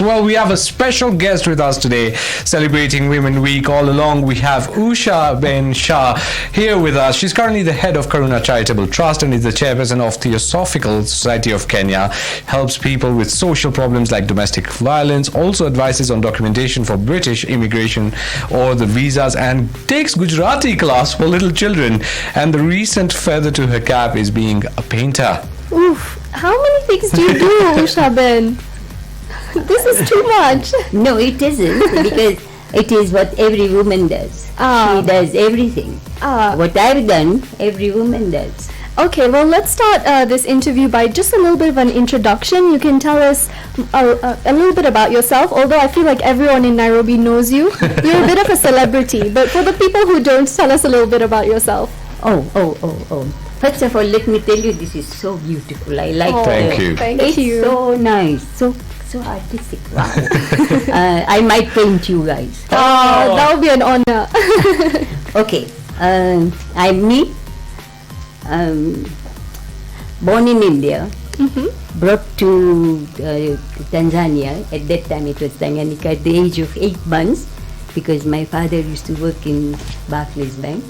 Well, we have a special guest with us today celebrating Women Week. All along, we have Usha Ben Shah here with us. She's currently the head of Karuna Charitable Trust and is the chairperson of Theosophical Society of Kenya. Helps people with social problems like domestic violence, also advises on documentation for British immigration or the visas, and takes Gujarati class for little children. And the recent feather to her cap is being a painter. Oof, how many things do you do, Usha Ben? This is too much. No, it isn't, because it is what every woman does. She does everything. What I've done, every woman does. Okay, well, let's start this interview by just a little bit of an introduction. You can tell us a little bit about yourself, although I feel like everyone in Nairobi knows you. You're a bit of a celebrity, but for the people who don't, tell us a little bit about yourself. Oh. First of all, let me tell you, this is so beautiful. I like it. Thank you. Thank you. It's so nice, so artistic. Wow. I might paint you guys. Oh, that would be an honor. Okay, I'm me. Born in India, brought to Tanzania. At that time it was Tanganyika at the age of 8 months, because my father used to work in Barclays Bank.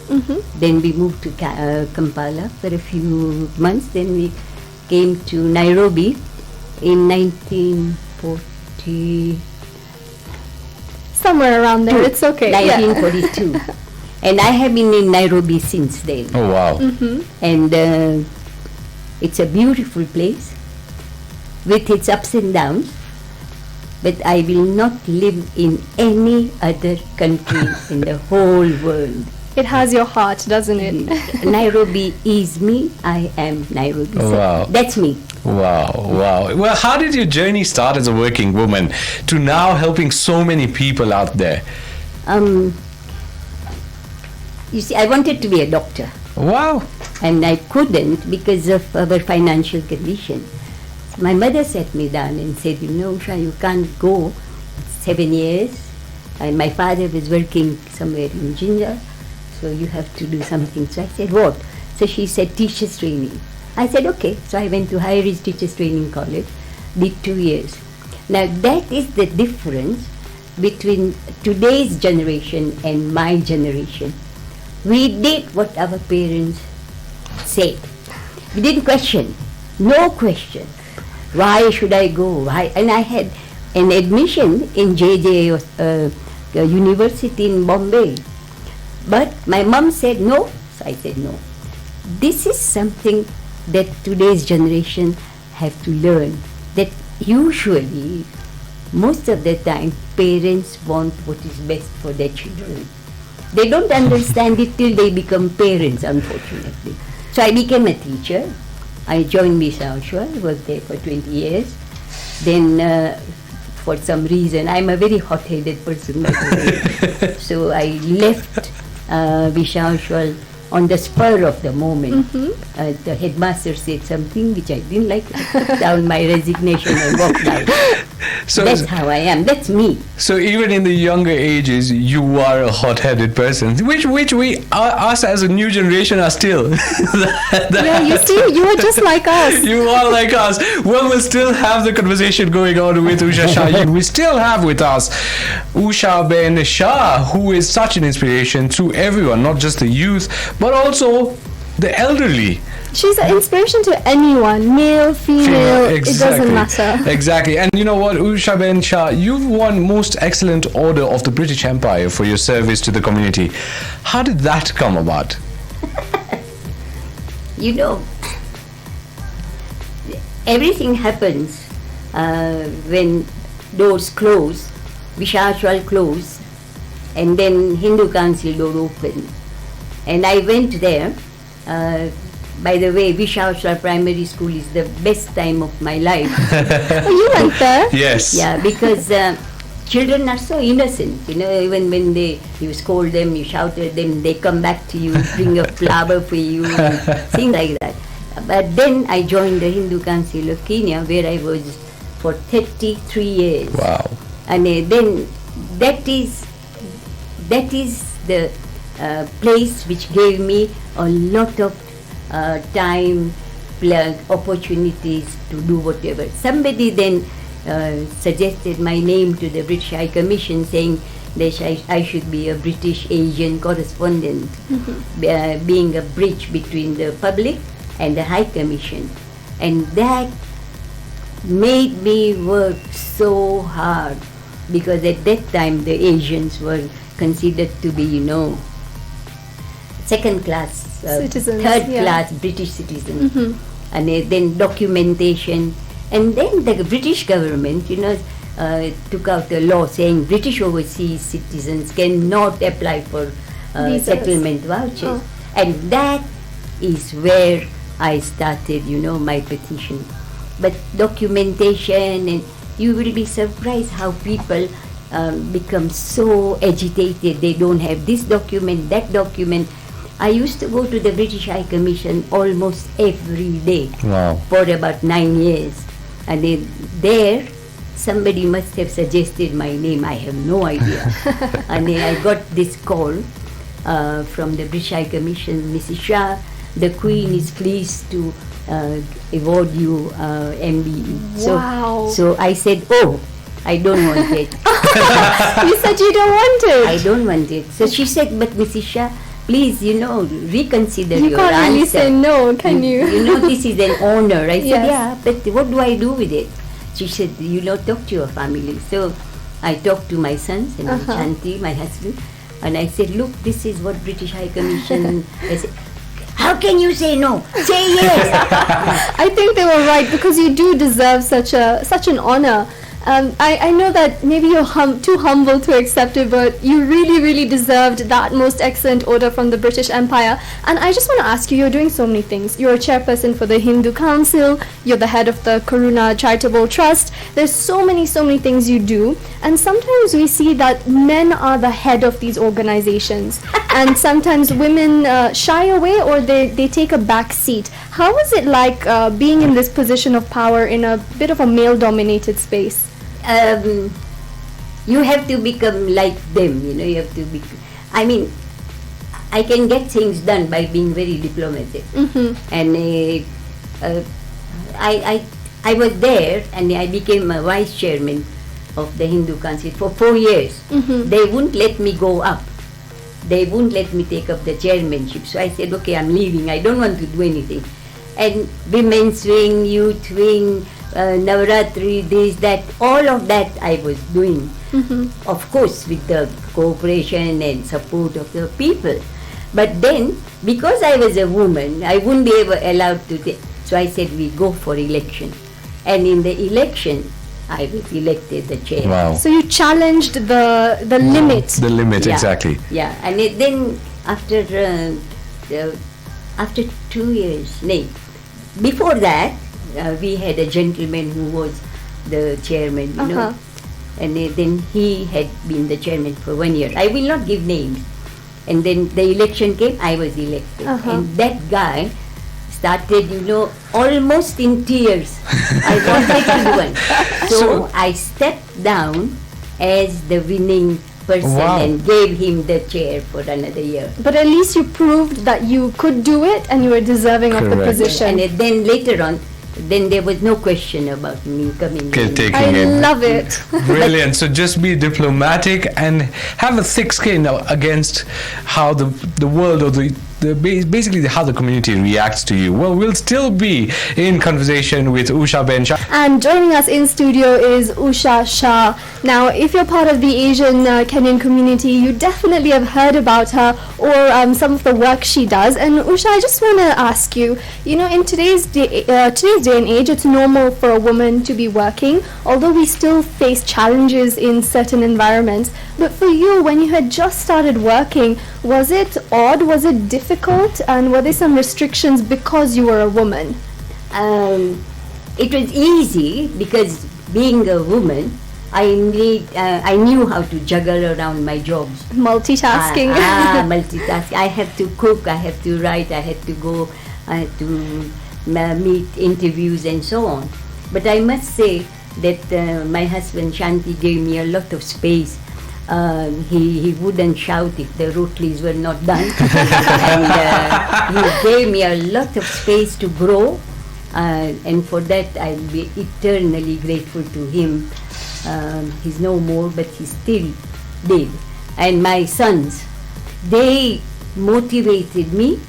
Then we moved to Kampala for a few months. Then we came to Nairobi in 1940. Somewhere around there, it's okay. 1942. And I have been in Nairobi since then. Oh, wow. And it's a beautiful place with its ups and downs. But I will not live in any other country in the whole world. It has your heart, doesn't it? Nairobi is me. I am Nairobi. Oh, wow. That's me. Wow. Well, how did your journey start as a working woman to now helping so many people out there? You see, I wanted to be a doctor. Wow. And I couldn't because of our financial condition. My mother sat me down and said, Usha, you can't go. 7 years. And my father was working somewhere in Jinja, so you have to do something. So I said, what? So she said, teacher's training. I said, okay. So I went to Higher Ridge Teachers Training College, did 2 years. Now that is the difference between today's generation and my generation. We did what our parents said. We didn't question. No question. Why should I go? Why? And I had an admission in JJ University in Bombay. But my mom said no, so I said no. This is something that today's generation have to learn, that usually, most of the time, parents want what is best for their children. They don't understand it till they become parents, unfortunately. So I became a teacher. I joined Usha, worked there for 20 years. Then, for some reason, I'm a very hot-headed person, by the way. So I left Usha on the spur of the moment. The headmaster said something which I didn't like. I put down my resignation and walked out. So that's how I am. That's me. So even in the younger ages, you are a hot-headed person, which we us as a new generation are still. Yeah, you see, you are just like us. You are like us. Well, we'll still have the conversation going on with Usha Shah. We still have with us Usha Ben Shah, who is such an inspiration to everyone, not just the youth, but also the elderly. She's an inspiration to anyone, male, female, exactly. It doesn't matter. Exactly. And you know what, Usha Ben Shah, you've won Most Excellent Order of the British Empire for your service to the community. How did that come about? Everything happens when doors close, Vishashwal close, and then Hindu Council door open. And I went there. By the way, Vishashwal Primary School is the best time of my life. Oh, you went there? Yes. Yeah, because children are so innocent. Even when you scold them, you shout at them, they come back to you, bring a flower for you, things like that. But then I joined the Hindu Council of Kenya, where I was for 33 years. Wow. And then that is the place which gave me a lot of time, opportunities to do whatever. Somebody then suggested my name to the British High Commission, saying that I should be a British Asian correspondent, being a bridge between the public and the High Commission. And that made me work so hard, because at that time the Asians were considered to be, second class, Citizens, third class British citizens. And then documentation. And then the British government, took out a law saying British overseas citizens cannot apply for settlement vouchers. And that is where I started, my petition. But documentation, and you will be surprised how people become so agitated. They don't have this document, that document. I used to go to the British High Commission almost every day. Wow. For about 9 years. And there, somebody must have suggested my name. I have no idea. And then I got this call from the British High Commission, Mrs. Shah, the Queen is pleased to award you MBE. Wow. So I said, I don't want it. You said you don't want it. I don't want it. So she said, but Mrs. Shah, please, reconsider You your can't answer. really say no, can you? This is an honor. I said, Yes. yeah, but what do I do with it? She said, talk to your family. So I talked to my sons and Shanti, my husband, and I said, look, this is what British High Commission. I said, how can you say no? Say yes. I think they were right, because you do deserve such an honor. I know that maybe you're too humble to accept it, but you really, really deserved that most excellent order from the British Empire. And I just want to ask you, you're doing so many things. You're a chairperson for the Hindu Council, you're the head of the Karuna Charitable Trust. There's so many things you do. And sometimes we see that men are the head of these organizations. And sometimes women shy away, or they take a back seat. How is it like being in this position of power in a bit of a male-dominated space? You have to become like them, you have to be. I mean, I can get things done by being very diplomatic. And I was there, and I became a vice chairman of the Hindu Council for 4 years. They wouldn't let me go up. They wouldn't let me take up the chairmanship. So I said, okay, I'm leaving. I don't want to do anything. And women's wing, youth wing, Navaratri, this, that, all of that I was doing. Of course, with the cooperation and support of the people. But then, because I was a woman, I wouldn't be allowed to so I said, we go for election. And in the election, I was elected the chair. Wow. So you challenged the limit. The limit, Yeah. exactly. Yeah, and then after 2 years, before that, we had a gentleman who was the chairman, and then he had been the chairman for 1 year. I will not give names. And then the election came, I was elected. And that guy started, almost in tears. I wanted to do one. So I stepped down as the winning person and gave him the chair for another year. But at least you proved that you could do it and you were deserving of the Correct. position. And then later on, then there was no question about me coming in. Taking I it. love it. Brilliant. So just be diplomatic and have a thick skin against how the world, or basically how the community reacts to you. Well, we'll still be in conversation with Usha Ben Shah. And joining us in studio is Usha Shah. Now, if you're part of the Asian Kenyan community, you definitely have heard about her or some of the work she does. And Usha, I just want to ask you, in today's day and age, it's normal for a woman to be working, although we still face challenges in certain environments. But for you, when you had just started working, was it odd? Was it difficult? And were there some restrictions because you were a woman? It was easy because being a woman, I knew how to juggle around my jobs. Multitasking. Multitasking. I have to cook, I have to write, I have to go to meet interviews and so on. But I must say that my husband Shanti gave me a lot of space. He wouldn't shout if the rotis were not done. And he gave me a lot of space to grow. And for that I'll be eternally grateful to him. He's no more, but he still did. And my sons, they motivated me,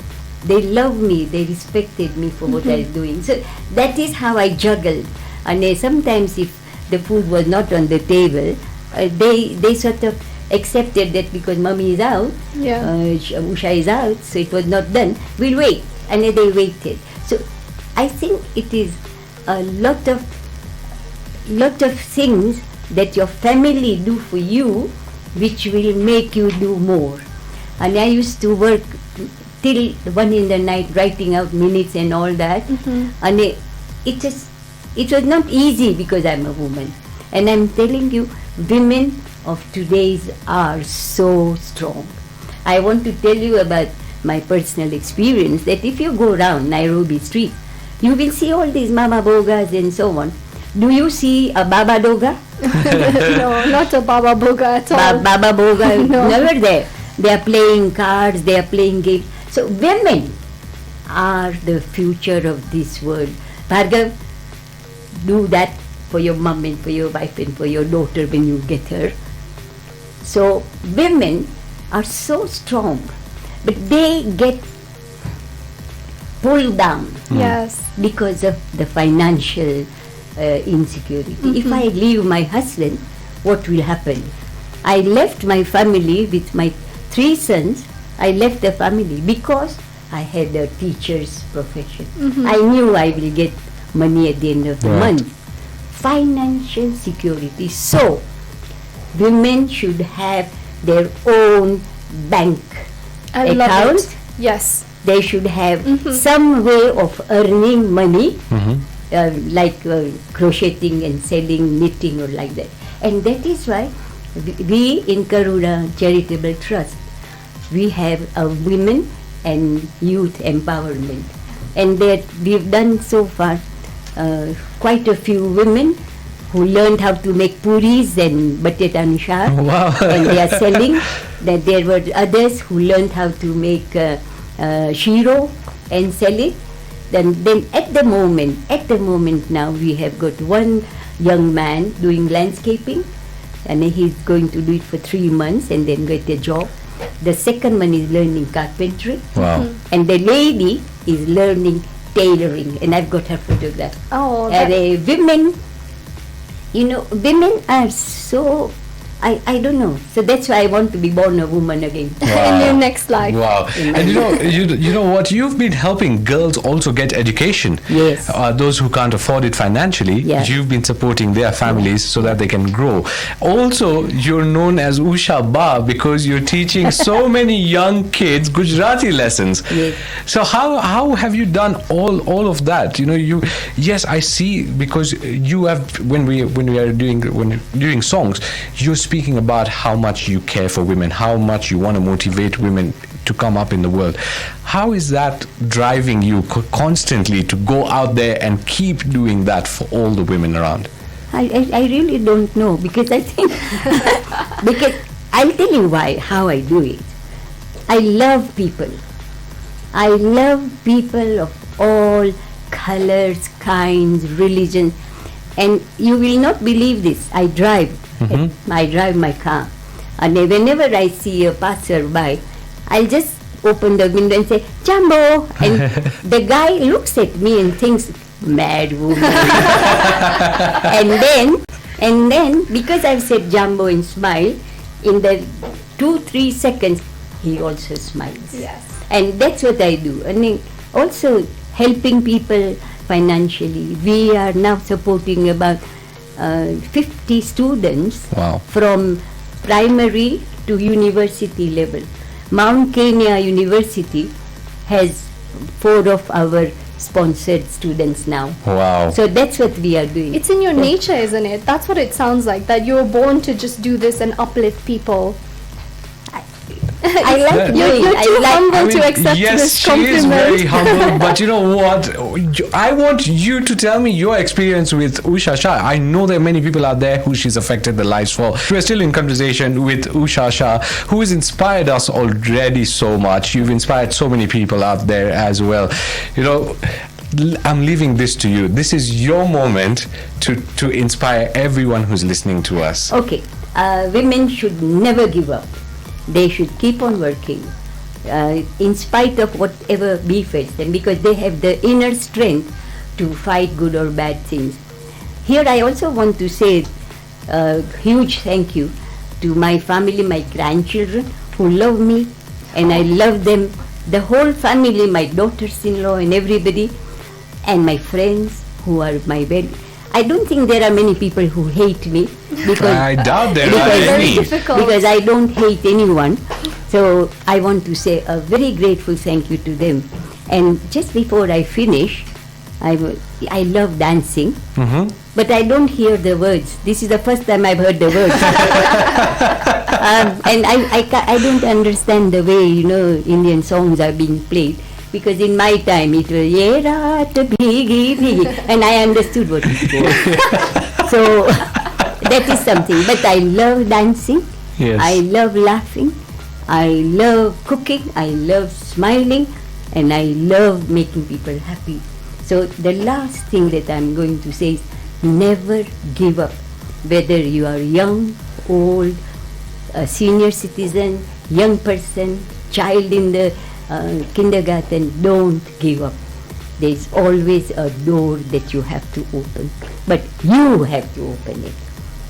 they loved me, they respected me for what I was doing. So that is how I juggled. And sometimes if the food was not on the table, they sort of accepted that because mommy is out, Usha is out, so it was not done, we'll wait. And they waited. So I think it is a lot of things that your family do for you which will make you do more. And I used to work till 1 in the night writing out minutes and all that. And it was not easy because I'm a woman. And I'm telling you, women of today's are so strong. I want to tell you about my personal experience that if you go around Nairobi street, you will see all these mama bogas and so on. Do you see a baba doga? No, not a baba boga at all. Baba boga, No. never there. They are playing cards, they are playing games. So women are the future of this world. Bhargav, do that for your mom and for your wife and for your daughter when you get her. So women are so strong, but they get pulled down Yes. because of the financial insecurity. If I leave my husband, what will happen? I left my family with my 3 sons. I left the family because I had a teacher's profession. I knew I will get money at the end of the month. Financial security. So, women should have their own bank I account. love it. Yes. They should have some way of earning money, like crocheting and selling, knitting or like that. And that is why we in Karuna Charitable Trust, we have a women and youth empowerment. And that we've done so far quite a few women who learned how to make puris and batetanshar, and they are selling. That there were others who learned how to make shiro and sell it. Then at the moment now we have got one young man doing landscaping, and he's going to do it for 3 months and then get a job. The second one is learning carpentry. Wow. And the lady is learning tailoring, and I've got her photograph. Oh, Women, women are so, I don't know. So that's why I want to be born a woman again. in your next life. Wow. And you know what? You've been helping girls also get education. Yes. Those who can't afford it financially, you've been supporting their families so that they can grow. Also, you're known as Usha Ba because you're teaching so many young kids Gujarati lessons. Yes. So how have you done all of that? Yes, I see, because you have, when you're doing songs, you're speaking about how much you care for women, how much you want to motivate women to come up in the world. How is that driving you constantly to go out there and keep doing that for all the women around? I really don't know, because I think because I'll tell you how I do it. I love people. I love people of all colors, kinds, religions, and you will not believe this. I drive my car, and whenever I see a passerby, I'll just open the window and say, "Jumbo," and the guy looks at me and thinks, "Mad woman." and then because I've said Jumbo and smile, in the 2-3 seconds he also smiles. Yes. And that's what I do. And then also helping people financially. We are now supporting about 50 students from primary to university level. Mount Kenya University has 4 of our sponsored students now. Wow. So that's what we are doing. It's in your nature, isn't it? That's what it sounds like, that you were born to just do this and uplift people. I like You're doing. too humble to accept yes, this she compliment. is very humble, but you know what? I want you to tell me your experience with Usha Shah. I know there are many people out there who she's affected their lives for. We're still in conversation with Usha Shah, who has inspired us already so much. You've inspired so many people out there as well. I'm leaving this to you. This is your moment to inspire everyone who's listening to us. Okay, women should never give up. They should keep on working in spite of whatever befalls them, because they have the inner strength to fight good or bad things. Here I also want to say a huge thank you to my family, my grandchildren who love me, and I love them, the whole family, my daughters-in-law and everybody, and my friends who are my very... I don't think there are many people who hate me, because I doubt there are very any. difficult. because I don't hate anyone. So I want to say a very grateful thank you to them. And just before I finish, I love dancing, but I don't hear the words. This is the first time I've heard the words. And I don't understand the way, Indian songs are being played. Because in my time it was, "Ye raat bhigi bhigi," and I understood what it was. So that is something. But I love dancing. Yes. I love laughing. I love cooking. I love smiling. And I love making people happy. So the last thing that I'm going to say is never give up. Whether you are young, old, a senior citizen, young person, child in the kindergarten, don't give up. There's always a door that you have to open. But you have to open it.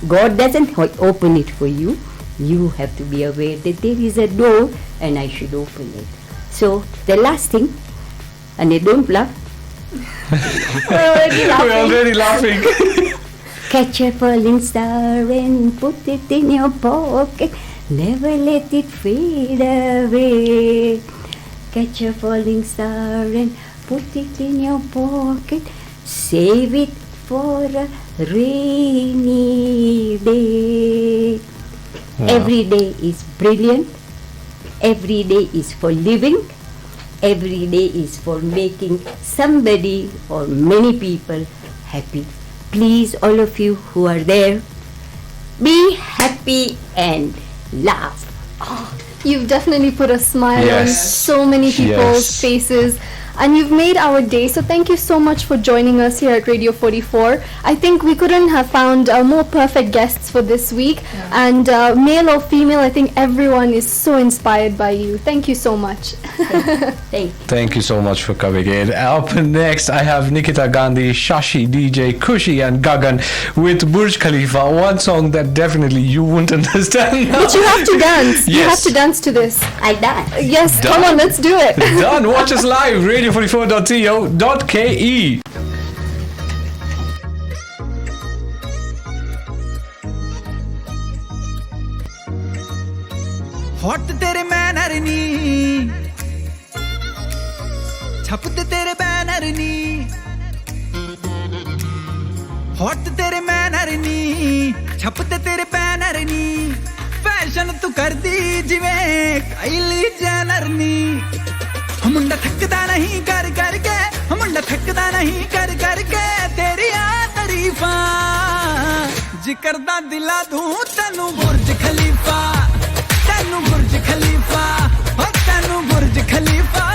God doesn't open it for you. You have to be aware that there is a door and I should open it. So the last thing, and I don't laugh. We're already laughing. Catch a falling star and put it in your pocket. Never let it fade away. Catch a falling star and put it in your pocket. Save it for a rainy day. Wow. Every day is brilliant. Every day is for living. Every day is for making somebody or many people happy. Please, all of you who are there, be happy and laugh. You've definitely put a smile on Yes. so many people's Yes. faces, and you've made our day. So thank you so much for joining us here at Radio 44. I think we couldn't have found more perfect guests for this week. And male or female, I think everyone is so inspired by you. Thank you so much. Thank you. Thank you so much for coming in. Up next, I have Nikita Gandhi, Shashi, DJ, Kushi, and Gagan with Burj Khalifa. One song that definitely you won't understand. But you have to dance. You Yes. have to dance to this. I dance. Yes, Done. come on, let's do it. Done. Watch us live. Radio44.co.ke. Hot तेरे manner नी छपते तेरे banner नी hot तेरे manner नी छपते तेरे banner नी fashion तू कर दी जिवें काइली Jenner नी मुंडा थकदा नहीं कर करके मुंडा थकदा नहीं कर करके तेरिया तारीफां जिक्र दा दिला दूं तैनू बुर्ज खलीफा तैनू बुर्ज खलीफा ओ तैनू बुर्ज खलीफा